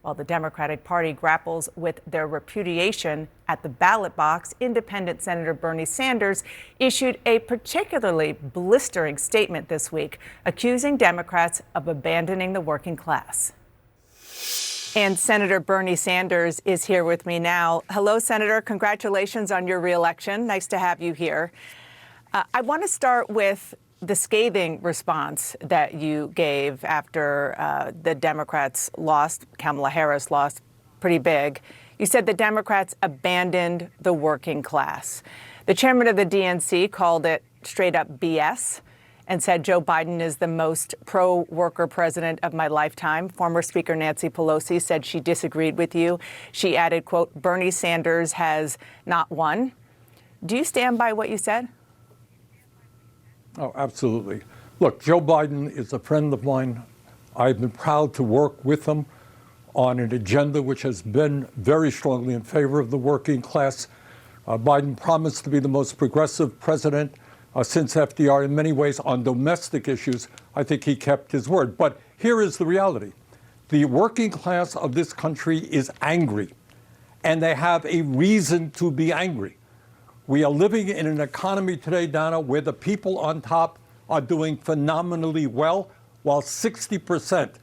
While the Democratic Party grapples with their repudiation at the ballot box, independent Senator Bernie Sanders issued a particularly blistering statement this week, accusing Democrats of abandoning the working class. And Senator Bernie Sanders is here with me now. Hello, Senator. Congratulations on your reelection. Nice to have you here. I want to start with the scathing response that you gave after the Democrats lost, Kamala Harris lost pretty big. You said the Democrats abandoned the working class. The chairman of the DNC called it straight up BS and said Joe Biden is the most pro-worker president of my lifetime. Former Speaker Nancy Pelosi said she disagreed with you. She added, quote, Bernie Sanders has not won. Do you stand by what you said? Oh, absolutely. Look, Joe Biden is a friend of mine. I've been proud to work with him on an agenda which has been very strongly in favor of the working class. Biden promised to be the most progressive president since FDR. In many ways, on domestic issues, I think he kept his word. But here is the reality. The working class of this country is angry, and they have a reason to be angry. We are living in an economy today, Donna, where the people on top are doing phenomenally well, while 60%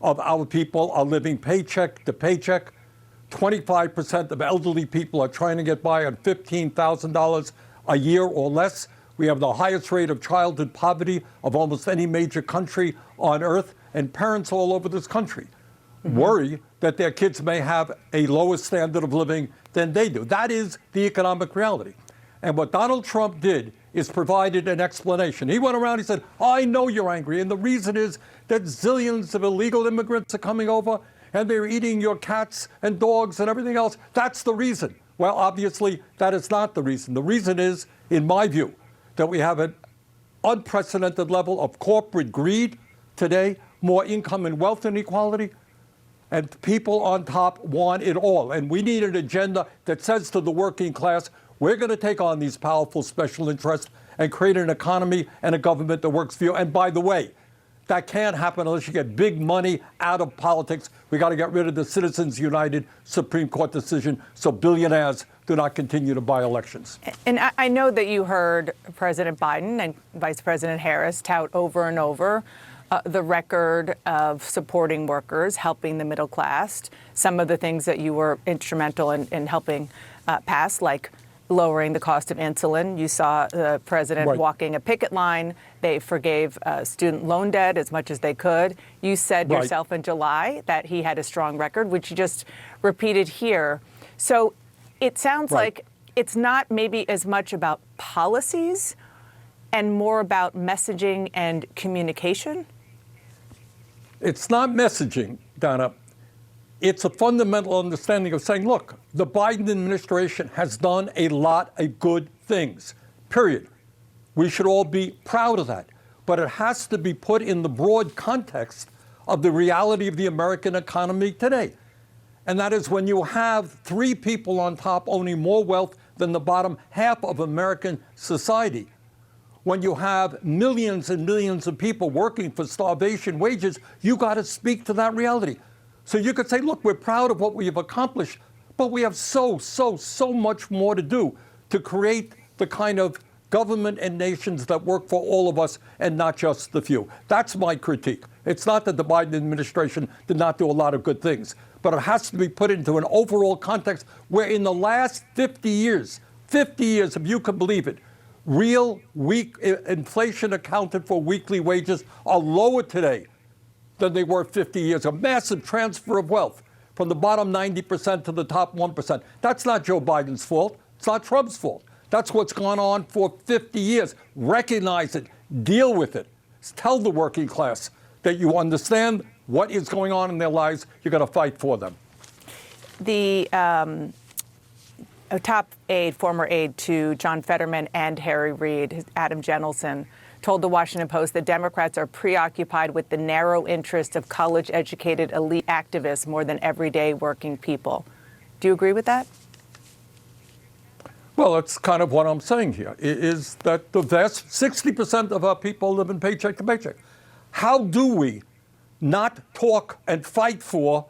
of our people are living paycheck to paycheck. 25% of elderly people are trying to get by on $15,000 a year or less. We have the highest rate of childhood poverty of almost any major country on earth, and parents all over this country worry that their kids may have a lower standard of living than they do. That is the economic reality. And what Donald Trump did is provided an explanation. He went around, he said, I know you're angry, and the reason is that zillions of illegal immigrants are coming over, and they're eating your cats and dogs and everything else. That's the reason. Well, obviously, that is not the reason. The reason is, in my view, that we have an unprecedented level of corporate greed today, more income and wealth inequality, and people on top want it all. And we need an agenda that says to the working class, we're going to take on these powerful special interests and create an economy and a government that works for you. And by the way, that can't happen unless you get big money out of politics. We got to get rid of the Citizens United Supreme Court decision so billionaires do not continue to buy elections. And I know that you heard President Biden and Vice President Harris tout over and over the record of supporting workers, helping the middle class, some of the things that you were instrumental in helping pass, like lowering the cost of insulin. You saw the president walking a picket line. They forgave student loan debt as much as they could. You said yourself in July that he had a strong record, which you just repeated here. So it sounds like it's not maybe as much about policies and more about messaging and communication. It's not messaging, Donna. It's a fundamental understanding of saying, look, the Biden administration has done a lot of good things, period. We should all be proud of that. But it has to be put in the broad context of the reality of the American economy today. And that is when you have three people on top owning more wealth than the bottom half of American society. When you have millions and millions of people working for starvation wages, you got to speak to that reality. So you could say, look, we're proud of what we have accomplished, but we have so much more to do to create the kind of government and nations that work for all of us and not just the few. That's my critique. It's not that the Biden administration did not do a lot of good things, but it has to be put into an overall context where in the last 50 years, if you can believe it, real weak inflation accounted for weekly wages are lower today than they were 50 years ago. Massive transfer of wealth from the bottom 90% to the top 1%. That's not Joe Biden's fault. It's not Trump's fault. That's what's gone on for 50 years. Recognize it. Deal with it. Tell the working class that you understand what is going on in their lives. You're going to fight for them. The a top aide, former aide to John Fetterman and Harry Reid, Adam Jenelson, told the Washington Post that Democrats are preoccupied with the narrow interests of college-educated elite activists more than everyday working people. Do you agree with that? Well, that's kind of what I'm saying here, is that the vast 60% of our people live in paycheck to paycheck. How do we not talk and fight for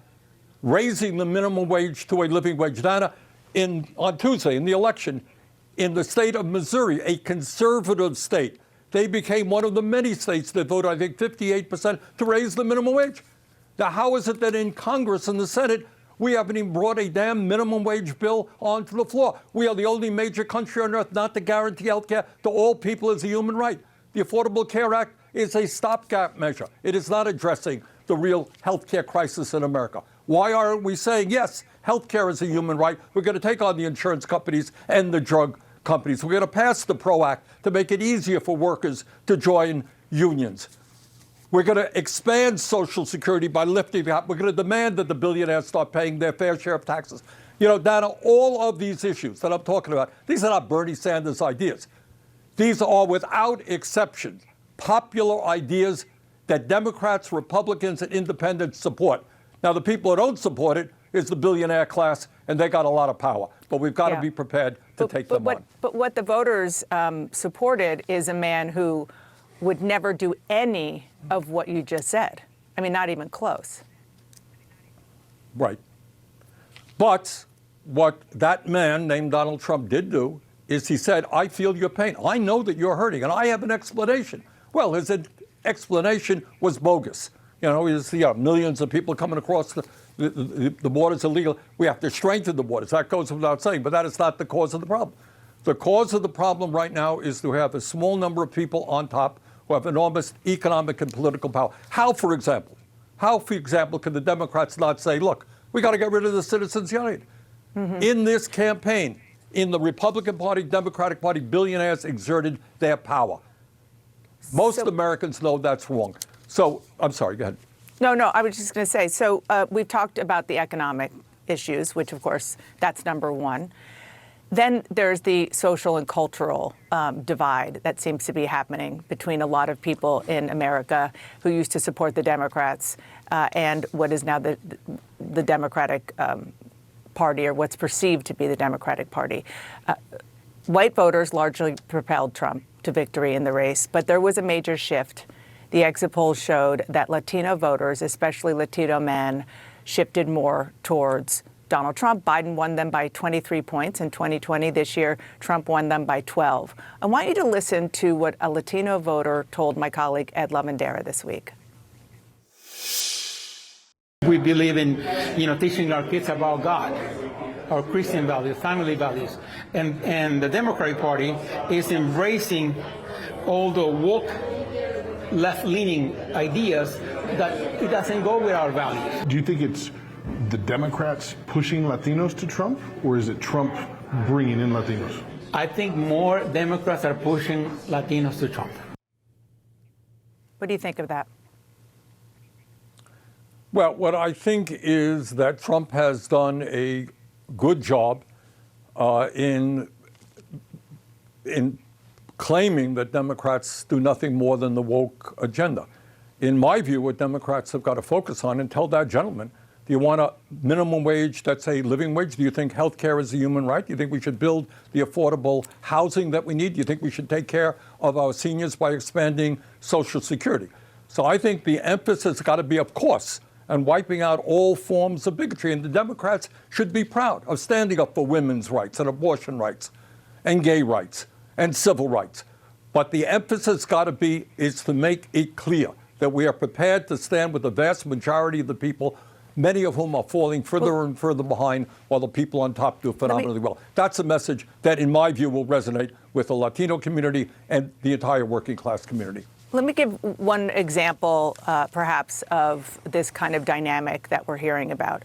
raising the minimum wage to a living wage. Dana, on Tuesday in the election, in the state of Missouri, a conservative state, they became one of the many states that voted, I think, 58% to raise the minimum wage. Now, how is it that in Congress and the Senate, we haven't even brought a damn minimum wage bill onto the floor? We are the only major country on earth not to guarantee health care to all people as a human right. The Affordable Care Act is a stopgap measure. It is not addressing the real health care crisis in America. Why aren't we saying, yes, health care is a human right? We're going to take on the insurance companies and the drug companies. We're going to pass the PRO Act to make it easier for workers to join unions. We're going to expand Social Security by lifting it up. We're going to demand that the billionaires start paying their fair share of taxes. You know, Dana, all of these issues that I'm talking about, these are not Bernie Sanders ideas. These are, without exception, popular ideas that Democrats, Republicans, and independents support. Now, the people who don't support it is the billionaire class, and they got a lot of power. But we've got to be prepared to take them on. But what the voters supported is a man who would never do any of what you just said. I mean, not even close. Right. But what that man named Donald Trump did do is he said, I feel your pain. I know that you're hurting, and I have an explanation. Well, his explanation was bogus. You know, millions of people coming across the borders illegal. We have to strengthen the borders. That goes without saying, but that is not the cause of the problem. The cause of the problem right now is to have a small number of people on top who have enormous economic and political power. How, for example, can the Democrats not say, look, we got to get rid of the Citizens United? Mm-hmm. In this campaign, in the Republican Party, Democratic Party, billionaires exerted their power. Most Americans know that's wrong. So, I'm sorry, go ahead. No, I was just going to say, so we've talked about the economic issues, which, of course, that's number one. Then there's the social and cultural divide that seems to be happening between a lot of people in America who used to support the Democrats and what is now the Democratic Party, or what's perceived to be the Democratic Party. White voters largely propelled Trump to victory in the race, but there was a major shift. The exit polls showed that Latino voters, especially Latino men, shifted more towards Donald Trump. Biden won them by 23 points in 2020. This year, Trump won them by 12. I want you to listen to what a Latino voter told my colleague Ed Lavandera this week. We believe in, teaching our kids about God, our Christian values, family values. And the Democratic Party is embracing all the woke, left-leaning ideas that it doesn't go with our values. Do you think it's the Democrats pushing Latinos to Trump, or is it Trump bringing in Latinos? I think more Democrats are pushing Latinos to Trump. What do you think of that? Well, what I think is that Trump has done a good job in claiming that Democrats do nothing more than the woke agenda. In my view, what Democrats have got to focus on, and tell that gentleman, do you want a minimum wage that's a living wage? Do you think health care is a human right? Do you think we should build the affordable housing that we need? Do you think we should take care of our seniors by expanding Social Security? So I think the emphasis has got to be, of course, on wiping out all forms of bigotry. And the Democrats should be proud of standing up for women's rights and abortion rights and gay rights and civil rights. But the emphasis got to be is to make it clear that we are prepared to stand with the vast majority of the people, many of whom are falling further and further behind, while the people on top do phenomenally well. That's a message that, in my view, will resonate with the Latino community and the entire working class community. Let me give one example, perhaps, of this kind of dynamic that we're hearing about.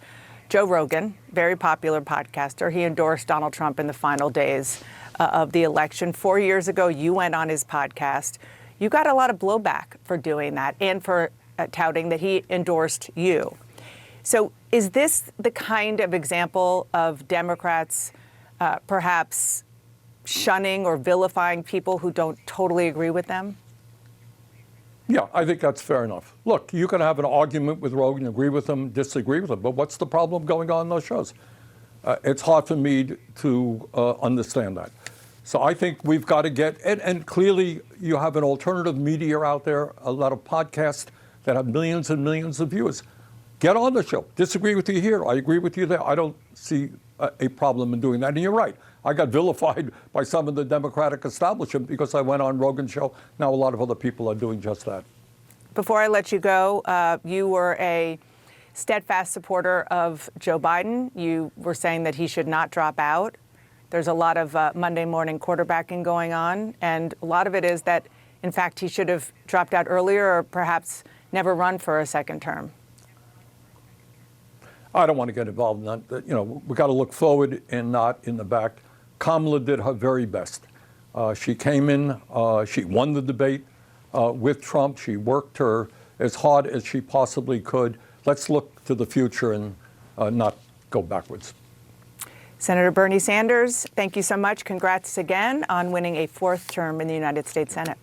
Joe Rogan, very popular podcaster, he endorsed Donald Trump in the final days of the election. 4 years ago, you went on his podcast. You got a lot of blowback for doing that and for touting that he endorsed you. So is this the kind of example of Democrats perhaps shunning or vilifying people who don't totally agree with them? Yeah, I think that's fair enough. Look, you can have an argument with Rogan, agree with him, disagree with him, but what's the problem going on in those shows? It's hard for me to understand that. So I think we've got to get, and clearly you have an alternative media out there, a lot of podcasts that have millions and millions of viewers. Get on the show. Disagree with you here. I agree with you there. I don't see a problem in doing that. And you're right. I got vilified by some of the Democratic establishment because I went on Rogan's show. Now a lot of other people are doing just that. Before I let you go, you were a steadfast supporter of Joe Biden. You were saying that he should not drop out. There's a lot of Monday morning quarterbacking going on, and a lot of it is that, in fact, he should have dropped out earlier or perhaps never run for a second term. I don't want to get involved in that. You know, we got to look forward and not in the back. Kamala did her very best. She came in, she won the debate with Trump. She worked her as hard as she possibly could. Let's look to the future and not go backwards. Senator Bernie Sanders, thank you so much. Congrats again on winning a 4th term in the United States Senate.